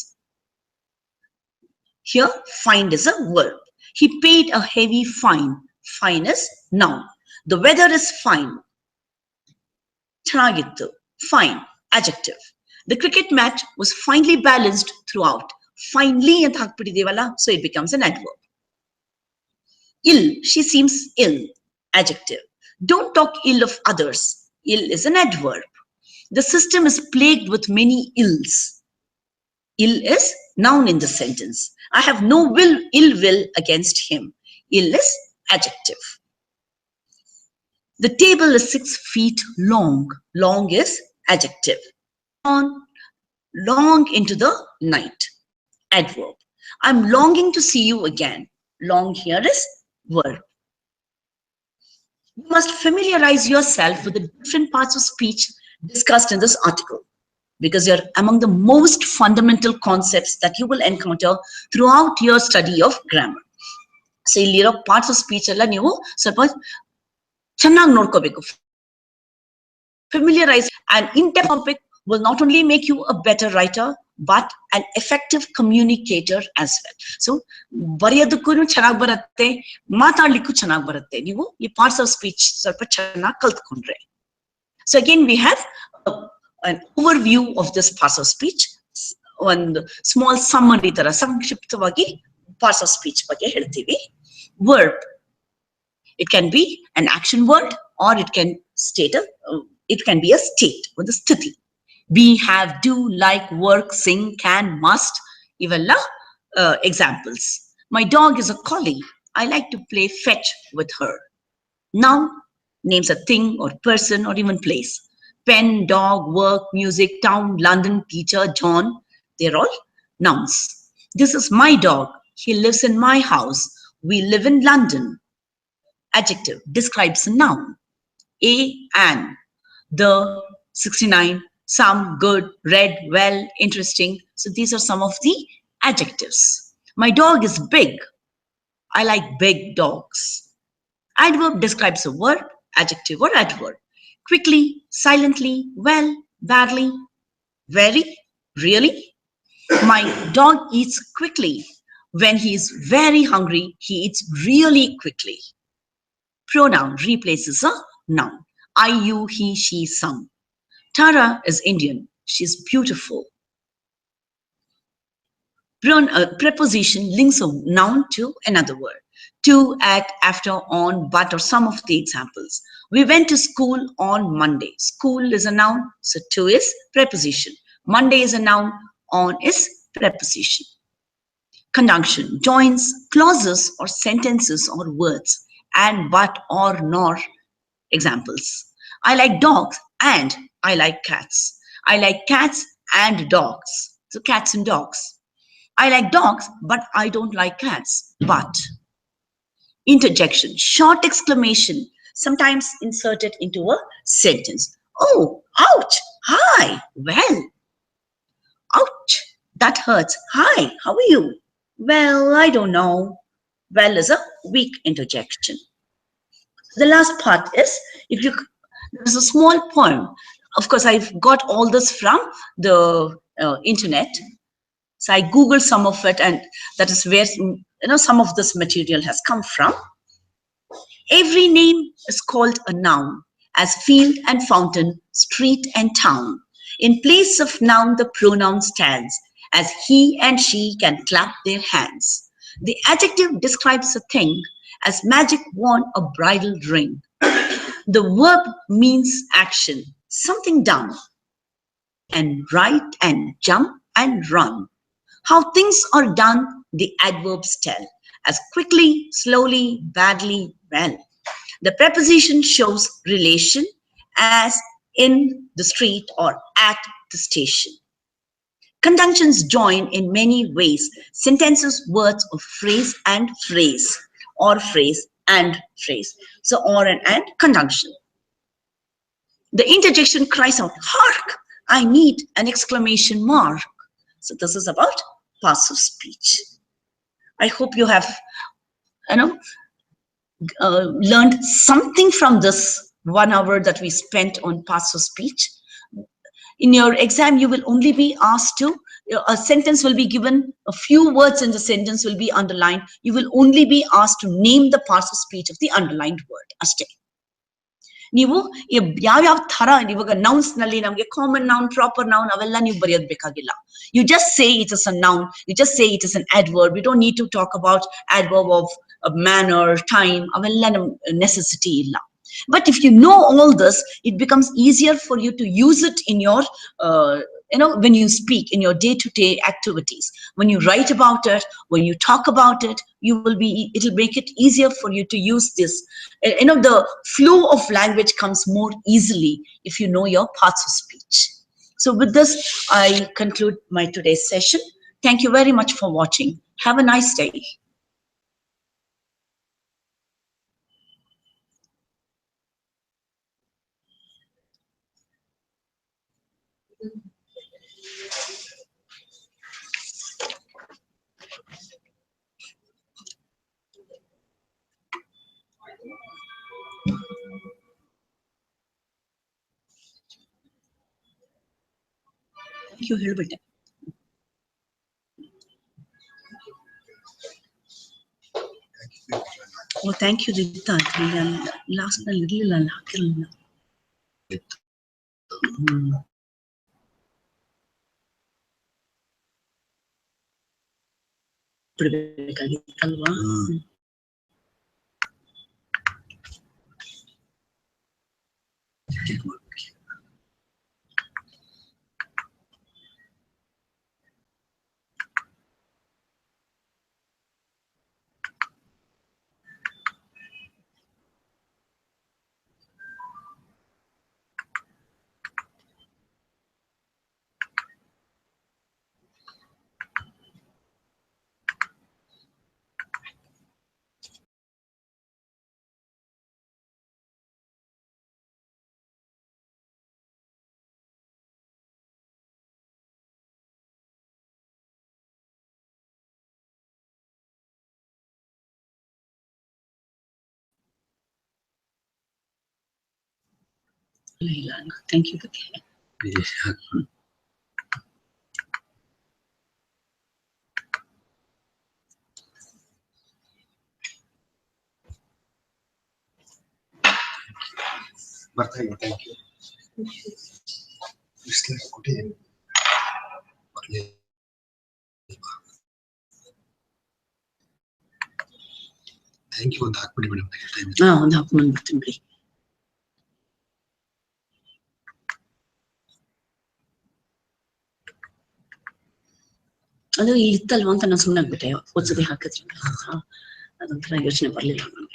Here, fined is a verb. He paid a heavy fine. Fine is noun. The weather is fine. Chanagittu. Fine. Adjective. The cricket match was finely balanced throughout. Finely anta hakbiಟ್ಟಿದೀವಲ್ಲ, so it becomes an adverb. Ill. She seems ill. Adjective. Don't talk ill of others. Ill is an adverb. The system is plagued with many ills. Ill is noun in the sentence. I have no ill will against him. Ill is adjective. The table is 6 feet long. Long is adjective. On, long into the night. Adverb. I'm longing to see you again. Long here is verb. You must familiarize yourself with the different parts of speech discussed in this article, because you're among the most fundamental concepts that you will encounter throughout your study of grammar. So ಇಲ್ಲಿರೋ parts of speech ಎಲ್ಲ ನೀವು ಸ್ವಲ್ಪ ಚೆನ್ನಾಗಿ ನೋಡ್ಕೋಬೇಕು. Familiarize, and in-depth topic will not only make you a better writer, but an effective communicator as well. So ಬರೆಯೋದಕ್ಕೂ ಚೆನ್ನಾಗಿ ಬರುತ್ತೆ, ಮಾತಾಡ್ಲಿಕ್ಕೂ ಚೆನ್ನಾಗಿ ಬರುತ್ತೆ ನೀವು ಈ ಪಾರ್ಟ್ಸ್ ಆಫ್ ಸ್ಪೀಚ್ ಸ್ವಲ್ಪ ಚೆನ್ನಾಗಿ ಕಲ್ತ್ಕೊಂಡ್ರೆ. So again we have an overview of this parts of speech. ಒಂದು small summary ತರ ಸಂಕ್ಷಿಪ್ತವಾಗಿ parts of speech ಬಗ್ಗೆ ಹೇಳ್ತೀವಿ. Verb, it can be an action word or it can be a state, ಒಂದು ಸ್ಥಿತಿ. Be, have, do, like, work, sing, can, must, ಇವಲ್ಲ examples. My dog is a collie. I like to play fetch with her. Noun names a thing or person or even place. Pen, dog, work, music, town, London, teacher, John, they're all nouns. This is my dog. He lives in my house. We live in London. Adjective describes a noun. A, an, the, 69, some, good, read, well, interesting. So these are some of the adjectives. My dog is big. I like big dogs. Adverb describes a verb, adjective or adverb. Quickly, silently, well, badly, very, really. My dog eats quickly. When he is very hungry, he eats really quickly. Pronoun replaces a noun. I, you, he, she, some. Tara is Indian. She's beautiful. Preposition links a noun to another word. To, at, after, on, but, or some of the examples. We went to school on Monday. School is a noun, so to is preposition. Monday is a noun, on is preposition. Conjunction joins clauses or sentences or words, and, but, or, nor. Examples. I like dogs and I like cats. I like cats and dogs. So cats and dogs. I like dogs, but I don't like cats. But. Interjection, short exclamation, sometimes inserted into a sentence. Oh, ouch, hi, well. Ouch, that hurts. Hi, how are you? Well, I don't know. Well is a weak interjection. The last part is, there's a small poem. Of course, I've got all this from the internet. So I Googled some of it, and that is where some of this material has come from. Every name is called a noun, as field and fountain, street and town. In place of noun, the pronoun stands, as he and she can clap their hands. The adjective describes a thing, as magic wand, a bridal ring. The verb means action, something done, and write and jump and run. How things are done, the adverbs tell, as quickly, slowly, badly, well. The preposition shows relation, as in the street or at the station. Conjunctions join in many ways, sentences, words, or phrase and phrase, or phrase and phrase. So or and conjunction. The interjection cries out, hark, I need an exclamation mark. So this is about parts of speech. I hope you have learned something from this 1 hour that we spent on parts of speech. In your exam, you will only be asked to, a sentence will be given, a few words in the sentence will be underlined. You will only be asked to name the parts of speech of the underlined word. Ashte. ನೀವು ಯಾವ ತರ ಇವಾಗ nouns ನಲ್ಲಿ ನಮಗೆ common noun, proper noun ಅವೆಲ್ಲ ನೀವು ಬರೆಯೋದು ಬೇಕಾಗಿಲ್ಲ. You just say it is a noun, you just say it is an adverb. You don't need to talk about adverb of manner, time, ಅವೆಲ್ಲ necessity ಇಲ್ಲ. But if you know all this, it becomes easier for you to use it in your when you speak in your day-to-day activities. When you write about it, when you talk about it, it'll make it easier for you to use this. The flow of language comes more easily if you know your parts of speech. So with this, I conclude my today's session. Thank you very much for watching. Have a nice day. Thank you, Hilbert. Oh thank you ದಿತ್ತ. Last ನಲ್ಲಿ ಇರ್ಲಿಲ್ಲ, ಅಲ್ಲಿ ಹಾಕಿರಲಿಲ್ಲ. ಬಿಡ್ಬೇಕಾಗಿತ್ತಲ್ವಾ? ಇಲ್ಲ, thank you. ಬರ್ತಾ ಇಲ್ಲ. Thank you. ಕೊಟ್ಟಿದ್ದೀನಿ. Thank you. ಒಂದು ಹಾಕ್ಬಿಡಿ ಮೇಡಮ್. ಒಂದು ಹಾಕೊಂಡು ಬಿಡ್ತೀನಿ ಬಿಡಿ. ಅದು ಇಲ್ಲಿ ಇತ್ತಲ್ವಾ ಅಂತ ನಾನು ಸುಮ್ಮನೆ ಆಗ್ಬಿಟ್ಟೆ. ಒಂದ್ಸತಿ ಹಾಕಿದ್ರಿಂದ ಅದೊಂಥರ ಯೋಚನೆ ಬರ್ಲಿಲ್ಲ ನನಗೆ.